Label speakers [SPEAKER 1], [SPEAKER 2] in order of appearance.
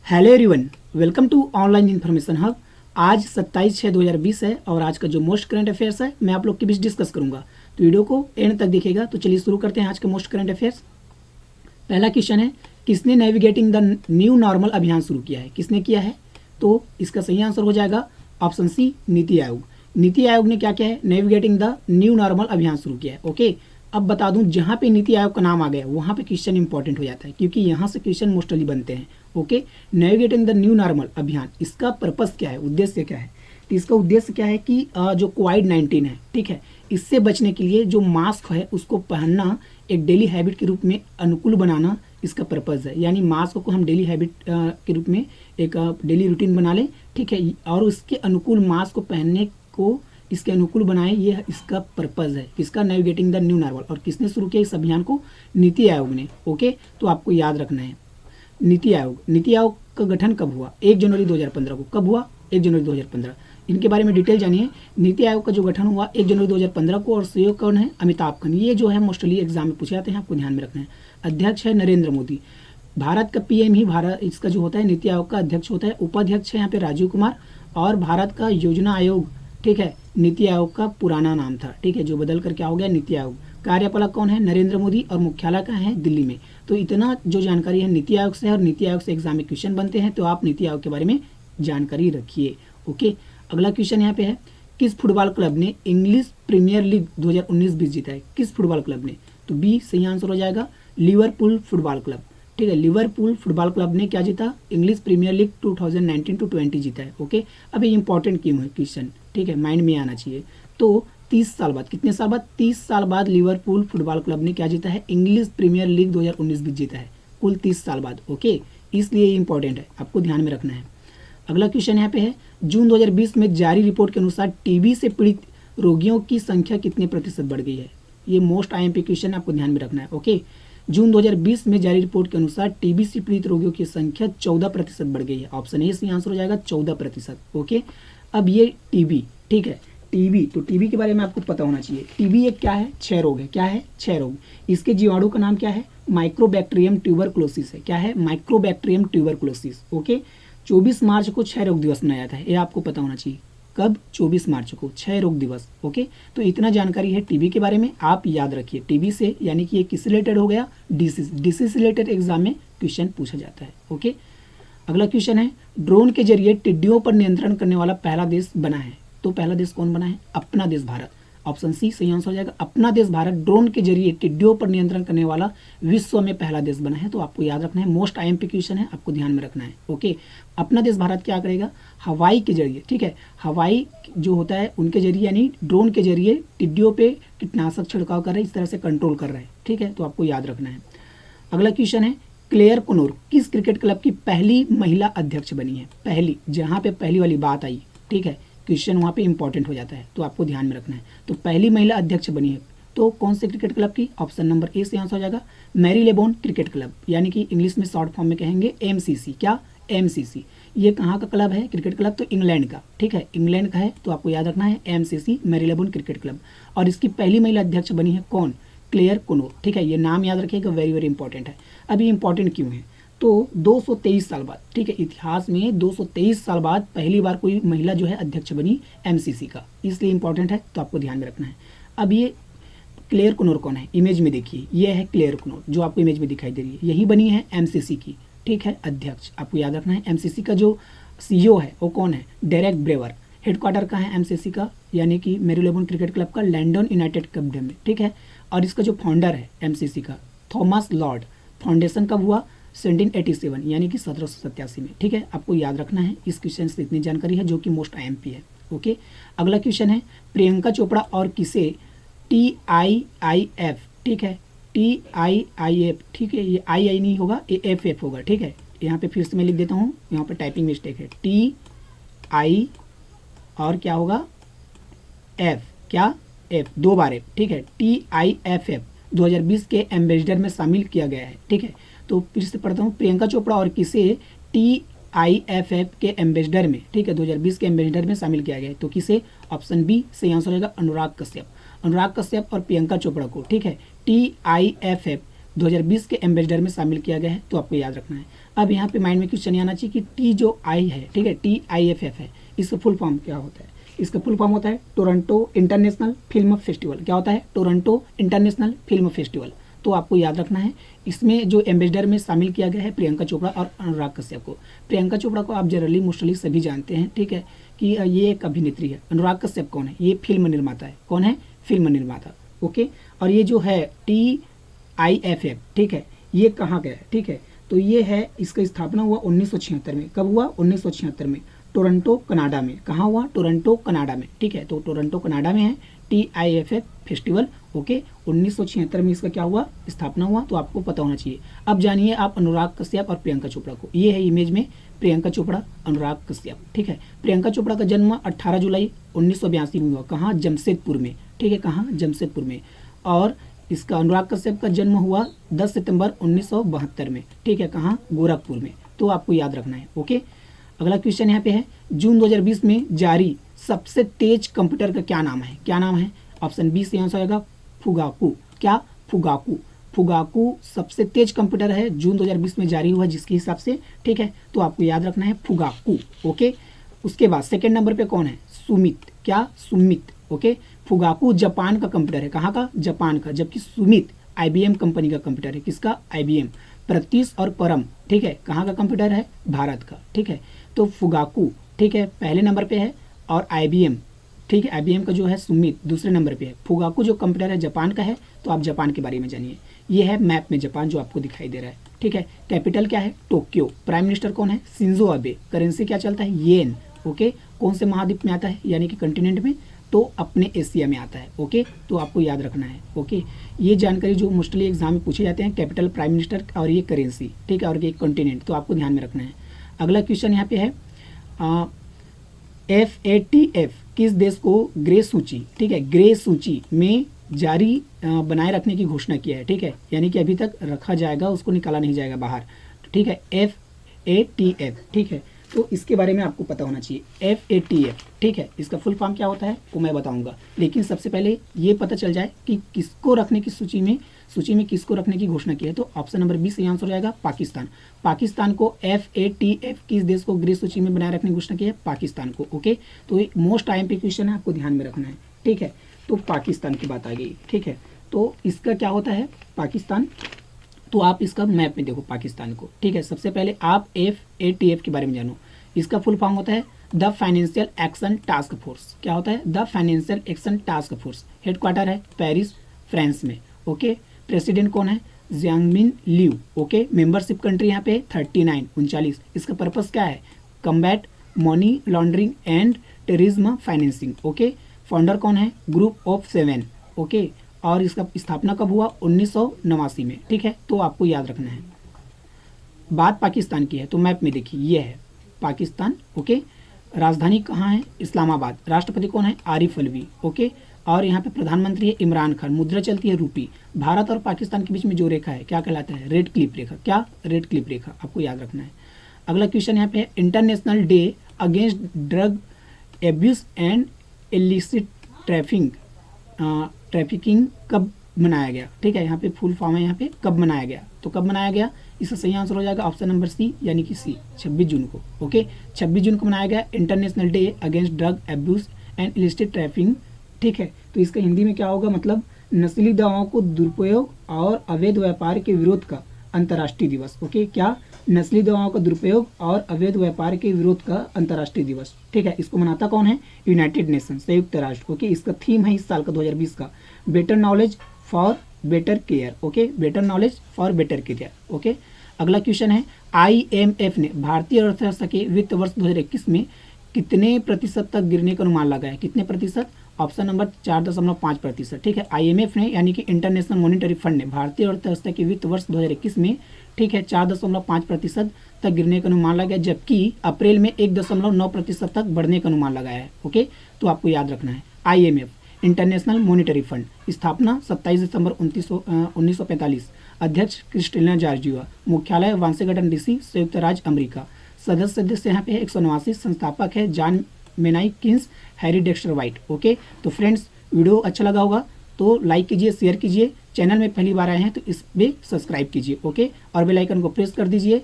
[SPEAKER 1] Hello everyone, welcome to online information hub. आज 27/6/2020 है और आज का जो मोस्ट करंट अफेयर्स है मैं आप लोग के बीच डिस्कस करूंगा। तो वीडियो को एंड तक देखिएगा। तो चलिए शुरू करते हैं आज का मोस्ट करंट अफेयर्स। पहला क्वेश्चन है, किसने नेविगेटिंग द न्यू नॉर्मल अभियान शुरू किया है? किसने किया है? तो इसका सही आंसर हो जाएगा ऑप्शन सी, नीति आयोग। नीति आयोग ने क्या किया है? नेविगेटिंग द न्यू नॉर्मल अभियान शुरू किया है। ओके, अब बता दूं, जहां पे नीति आयोग का नाम आ गया वहां पे क्वेश्चन इंपॉर्टेंट हो जाता है, क्योंकि यहां से क्वेश्चन मोस्टली बनते हैं। Okay, navigating the new normal अभियान, इसका पर्पस क्या है, उद्देश्य क्या है? तो इसका उद्देश्य क्या है कि जो कोविड-19 है, ठीक है, इससे बचने के लिए जो मास्क है उसको पहनना एक डेली हैबिट के रूप में अनुकूल बनाना इसका पर्पज़ है। यानी मास्क को हम डेली हैबिट के रूप में एक डेली रूटीन बना लें, ठीक है, और उसके अनुकूल मास्क को पहनने को इसके अनुकूल बनाएं, ये इसका पर्पज़ है। किसका? Navigating the new normal. और किसने शुरू किया इस अभियान को? नीति आयोग ने। ओके, तो आपको याद रखना है नीति आयोग का गठन कब हुआ? 1 जनवरी 2015 को। कब हुआ? 1 जनवरी 2015। इनके बारे में डिटेल जानिए। नीति आयोग का जो गठन हुआ 1 जनवरी 2015 को, और सीईओ कौन है? अमिताभ कांत। ये जो है मोस्टली एग्जाम में पूछे जाते हैं, आपको ध्यान में रखना है। अध्यक्ष है नरेंद्र मोदी। भारत का पीएम ही भारत इसका जो होता है नीति आयोग का अध्यक्ष होता है। उपाध्यक्ष है यहाँ पे राजीव कुमार। और भारत का योजना आयोग, ठीक है, नीति आयोग का पुराना नाम था, ठीक है, जो बदल कर क्या हो गया? नीति आयोग। कार्यपालक कौन है? नरेंद्र मोदी। और मुख्यालय कहाँ है? दिल्ली में। तो इतना जो जानकारी है नीति आयोग से है, और नीति आयोग से एग्जाम में क्वेश्चन बनते हैं, तो आप नीति आयोग के बारे में जानकारी रखिए। ओके, अगला क्वेश्चन यहाँ पे है, किस फुटबॉल क्लब ने इंग्लिश प्रीमियर लीग 2019-20 जीता है? किस फुटबॉल क्लब ने? तो बी सही आंसर हो जाएगा, लिवरपूल फुटबॉल क्लब। ठीक है, लिवरपूल फुटबॉल क्लब ने क्या जीता? इंग्लिश प्रीमियर लीग 2019-20 जीता है। ओके, अब ये इंपॉर्टेंट क्यों है क्वेश्चन, ठीक है, माइंड में आना चाहिए। तो 30 साल बाद, कितने साल बाद? 30 साल बाद लिवरपूल फुटबॉल क्लब ने क्या जीता है? इंग्लिश प्रीमियर लीग 2019-20 जीता है, कुल 30 साल बाद। ओके, इसलिए ये इंपॉर्टेंट है, आपको ध्यान में रखना है। अगला क्वेश्चन यहाँ पे है, जून 2020 में जारी रिपोर्ट के अनुसार टीबी से पीड़ित रोगियों की संख्या कितने प्रतिशत बढ़ गई है? ये मोस्ट आईएमपी क्वेश्चन है, आपको ध्यान में रखना है। ओके, जून 2020 में जारी रिपोर्ट के अनुसार टीबी से पीड़ित रोगियों की संख्या 14% बढ़ गई है। ऑप्शन ए सही आंसर हो जाएगा, 14%। ओके, अब ये टीबी, ठीक है, टीबी, तो टीबी के बारे में आपको पता होना चाहिए। टीबी एक क्या है? क्षय रोग है। क्या है? क्षय रोग। इसके जीवाणु का नाम क्या है? माइक्रोबैक्टीरियम ट्यूबरकुलोसिस है। क्या है? Mycobacterium tuberculosis. ओके, 24 मार्च को क्षय रोग दिवस मनाया जाता है, ये आपको पता होना चाहिए। कब? 24 मार्च को, क्षय रोग दिवस। ओके, तो इतना जानकारी है टीबी के बारे में, आप याद रखिए। टीबी से यानी कि ये किस रिलेटेड हो गया? डिसीज रिलेटेड एग्जाम में क्वेश्चन पूछा जाता है। ओके, अगला क्वेश्चन है, ड्रोन के जरिए टिड्डियों पर नियंत्रण करने वाला पहला देश बना है। तो पहला देश कौन बना है? अपना देश भारत। ऑप्शन सी सही आंसर हो जाएगा, अपना देश भारत ड्रोन के जरिए टिड्डियों पर नियंत्रण करने वाला विश्व में पहला देश बना है। तो आपको याद रखना है, मोस्ट आईएमपी क्वेश्चन है, आपको ध्यान में रखना है। ओके, अपना देश भारत क्या करेगा? हवाई के जरिए, ठीक है, हवाई जो होता है उनके जरिए यानी ड्रोन के जरिए टिड्डियों पे कीटनाशक छिड़काव कर रहे हैं, इस तरह से कंट्रोल कर रहे हैं। ठीक है, तो आपको याद रखना है। अगला क्वेश्चन है, क्लेयर कुनोर किस क्रिकेट क्लब की पहली महिला अध्यक्ष बनी है? पहली, जहां पे पहली वाली बात आई, ठीक है, क्वेश्चन वहाँ पे इंपॉर्टेंट हो जाता है, तो आपको ध्यान में रखना है। तो पहली महिला अध्यक्ष बनी है, तो कौन से क्रिकेट क्लब की? ऑप्शन नंबर ए से आंसर हो जाएगा, मैरीलेबोन क्रिकेट क्लब, यानी कि इंग्लिश में शॉर्ट फॉर्म में कहेंगे एमसीसी। क्या? एमसीसी। ये कहाँ का क्लब है? क्रिकेट क्लब तो इंग्लैंड का, ठीक है, इंग्लैंड का है, तो आपको याद रखना है एमसीसी, मैरीलेबोन क्रिकेट क्लब। और इसकी पहली महिला अध्यक्ष बनी है कौन? क्लेयर कुनोर। ठीक है, ये नाम याद रखिएगा, वेरी वेरी इंपॉर्टेंट है। अब ये इंपॉर्टेंट क्यों है? तो 223 साल बाद, ठीक है, इतिहास में 223 साल बाद पहली बार कोई महिला जो है अध्यक्ष बनी एमसीसी का, इसलिए इंपॉर्टेंट है, तो आपको ध्यान में रखना है। अब ये क्लेयर कुनोर कौन है? इमेज में देखिए, ये है क्लेयर कुनोर जो आपको इमेज में दिखाई दे रही है, यही बनी है एमसीसी की, ठीक है, अध्यक्ष। आपको याद रखना है, एमसीसी का जो सीईओ है वो कौन है? Derek brewer. हेडक्वार्टर का है एमसीसी का, यानी कि मैरीलेबोन क्रिकेट क्लब का, लंदन यूनाइटेड किंगडम में, ठीक है। और इसका जो फाउंडर है एमसीसी का, थॉमस लॉर्ड। फाउंडेशन कब हुआ? 1787, यानी कि 1787 में, ठीक है, आपको याद रखना है। इस क्वेश्चन से इतनी जानकारी है जो कि मोस्ट आईएमपी है। ओके, अगला क्वेश्चन है, प्रियंका चोपड़ा और किसे TIIF, ठीक है, TIIF, ठीक है, ये आई नहीं होगा, ये FF होगा, ठीक है। यहाँ पे फिर से मैं लिख देता हूँ, यहाँ पे टाइपिंग मिस्टेक है, TI और क्या होगा? F, क्या? F, 2 बार F, ठीक है, TIFF 2020 के एम्बेसडर में शामिल किया गया है, ठीक है। तो फिर से पढ़ता हूँ, प्रियंका चोपड़ा और किसे TIFF के एम्बेसडर में, ठीक है, 2020 के एम्बेसडर में शामिल किया गया है, तो किसे? ऑप्शन बी सही आंसर रहेगा, अनुराग कश्यप। अनुराग कश्यप और प्रियंका चोपड़ा को, ठीक है, TIFF 2020 के एम्बेसडर में शामिल किया गया है, तो आपको याद रखना है। अब यहाँ पे माइंड में क्वेश्चन आना चाहिए कि टी जो आई है, ठीक है, TIFF है, इसका फुल फॉर्म क्या होता है? इसका फुल फॉर्म होता है टोरंटो इंटरनेशनल फिल्म फेस्टिवल। क्या होता है? Toronto international film festival. तो आपको याद रखना है, इसमें जो एम्बेसडर में शामिल किया गया है प्रियंका चोपड़ा और अनुराग कश्यप को। प्रियंका चोपड़ा को आप जनरली मोस्टली सभी जानते हैं, ठीक है, कि ये एक अभिनेत्री है। अनुराग कश्यप कौन है? ये फिल्म निर्माता है। कौन है? फिल्म निर्माता। ओके, और ये जो है TIFF, ठीक है, ये कहाँ गया है? ठीक है, तो ये है, इसका स्थापना हुआ 1976 में। कब हुआ? 1976 में, टोरंटो कनाडा में। कहाँ हुआ? टोरंटो कनाडा में, ठीक है, तो टोरंटो कनाडा में है TIFF फेस्टिवल। ओके, 1976 में इसका क्या हुआ? स्थापना हुआ, तो आपको पता होना चाहिए। अब जानिए आप अनुराग कश्यप और प्रियंका चोपड़ा को। ये है इमेज में प्रियंका चोपड़ा, अनुराग कश्यप, ठीक है। प्रियंका चोपड़ा का जन्म 18 जुलाई 1982 में हुआ। कहाँ? जमशेदपुर में, ठीक है, कहाँ? जमशेदपुर में। और इसका अनुराग कश्यप का जन्म हुआ 10 सितंबर 1972 में, ठीक है, कहाँ? गोरखपुर में। तो आपको याद रखना है। ओके, अगला क्वेश्चन यहाँ पे है, जून 2020 में जारी सबसे तेज कंप्यूटर का क्या नाम है? क्या नाम है? ऑप्शन बी से आंसर आएगा फुगाकू। क्या? फुगाकू। फुगाकू सबसे तेज कंप्यूटर है, जून 2020 में जारी हुआ जिसके हिसाब से, ठीक है, तो आपको याद रखना है फुगाकू। ओके, उसके बाद सेकेंड नंबर पे कौन है? सुमित। क्या? सुमित। ओके, फुगाकू जापान का कंप्यूटर है। कहाँ का? जापान का। जबकि सुमित IBM कंपनी का कंप्यूटर है। किसका? IBM। प्रत्युष और परम, ठीक है, कहाँ का कंप्यूटर है? भारत का, ठीक है। तो फुगाकू, ठीक है, पहले नंबर पे है, और IBM, ठीक है, IBM का जो है सुमित दूसरे नंबर पे है। फुगाकू जो कंप्यूटर है जापान का है, तो आप जापान के बारे में जानिए। ये है मैप में जापान जो आपको दिखाई दे रहा है, ठीक है। कैपिटल क्या है? टोक्यो। प्राइम मिनिस्टर कौन है? Shinzo Abe. करेंसी क्या चलता है? येन। ओके, कौन से महाद्वीप में आता है, यानी कि कंटिनेंट में? तो अपने एशिया में आता है। ओके, तो आपको याद रखना है। ओके, ये जानकारी जो मोस्टली एग्जाम में पूछे जाते हैं, कैपिटल, प्राइम मिनिस्टर और ये करेंसी, ठीक है, और ये कंटिनेंट, तो आपको ध्यान में रखना है। अगला क्वेश्चन यहाँ पे है, FATF किस देश को ग्रे सूची, ठीक है, ग्रे सूची में जारी बनाए रखने की घोषणा किया है, ठीक है, यानी कि अभी तक रखा जाएगा, उसको निकाला नहीं जाएगा बाहर, ठीक है, FATF, ठीक है। तो इसके बारे में आपको पता होना चाहिए। FATF, ठीक है, इसका फुल फॉर्म क्या होता है वो मैं बताऊंगा, लेकिन सबसे पहले ये पता चल जाए कि किसको रखने की सूची में किसको रखने की घोषणा की है। तो ऑप्शन नंबर 20 सही आंसर हो जाएगा पाकिस्तान। पाकिस्तान को FATF किस देश को ग्रे सूची में बनाए रखने की घोषणा की है? पाकिस्तान को। ओके, तो ये मोस्ट IMP क्वेश्चन है, आपको ध्यान में रखना है, ठीक है। तो पाकिस्तान की बात आ गई, ठीक है। तो इसका क्या होता है पाकिस्तान, तो आप इसका मैप में देखो पाकिस्तान को, ठीक है। सबसे पहले आप FATF के बारे में जानो। इसका फुल फॉर्म होता है the financial action task force. क्या होता है? The financial action task force. Headquarter है पेरिस, फ्रांस में। ओके, प्रेसिडेंट कौन है? जियांगमिन लियू। ओके, मेंबरशिप कंट्री यहाँ पे 39। इसका पर्पस क्या है? Combat money laundering and terrorism financing. Okay, founder कौन है? Group of 7। ओके, और इसका स्थापना कब हुआ? 1989 में, ठीक है। तो आपको याद रखना है। बात पाकिस्तान की है तो मैप में देखिए ये है पाकिस्तान। ओके, राजधानी कहाँ है? इस्लामाबाद। राष्ट्रपति कौन है? आरिफ अलवी। ओके, और यहाँ पे प्रधानमंत्री है इमरान खान। मुद्रा चलती है रूपी। भारत और पाकिस्तान के बीच में जो रेखा है क्या कहलाता है? रेड क्लिप रेखा। क्या? रेड क्लिप रेखा, आपको याद रखना है। अगला क्वेश्चन यहाँ पे है, international day against drug abuse and illicit trafficking कब मनाया गया? ठीक है, यहाँ पे फुल फॉर्म है, यहाँ पे कब मनाया गया, तो कब मनाया गया? इसका सही आंसर हो जाएगा ऑप्शन नंबर सी, यानी कि सी, 26 जून को। ओके, 26 जून को मनाया गया international day against drug abuse and illicit trafficking. ठीक है, तो इसका हिंदी में क्या होगा? मतलब नस्ली दवाओं को दुरुपयोग और अवैध व्यापार के विरोध का अंतर्राष्ट्रीय दिवस। ओके, क्या? नस्ली दवाओं का दुरुपयोग और अवैध व्यापार के विरोध का अंतर्राष्ट्रीय दिवस। ठीक है, इसको मनाता कौन है? यूनाइटेड नेशन, संयुक्त राष्ट्र। ओके, इसका थीम है इस साल का 2020 का better knowledge for better care. Okay, better knowledge for better care. Okay, अगला क्वेश्चन है, IMF ने भारतीय अर्थव्यवस्था के वित्त वर्ष 2021 में कितने प्रतिशत तक गिरने का अनुमान लगाया? कितने प्रतिशत? Option number 4.5%। ठीक है, IMF ने यानी कि इंटरनेशनल मॉनिटरी फंड ने भारतीय अर्थव्यवस्था के वित्त वर्ष 2021 में, ठीक है, 4.5% तक गिरने का अनुमान लगाया, जबकि अप्रैल में 1.9% तक बढ़ने का अनुमान लगाया है। ओके, तो आपको याद रखना है IMF इंटरनेशनल मॉनिटरी फंड, स्थापना 27 दिसंबर 1945, अध्यक्ष क्रिस्टलिना जॉर्जिवा, मुख्यालय वाशिंगटन DC, संयुक्त राज्य अमेरिका। सदस्य यहाँ पे है 189, संस्थापक है John Maynard Keynes, Harry Dexter White. Okay, तो फ्रेंड्स वीडियो अच्छा लगा होगा तो लाइक कीजिए, शेयर कीजिए, चैनल में पहली बार आए हैं तो इस पे सब्सक्राइब कीजिए, ओके, और बेल आइकन को प्रेस कर दीजिए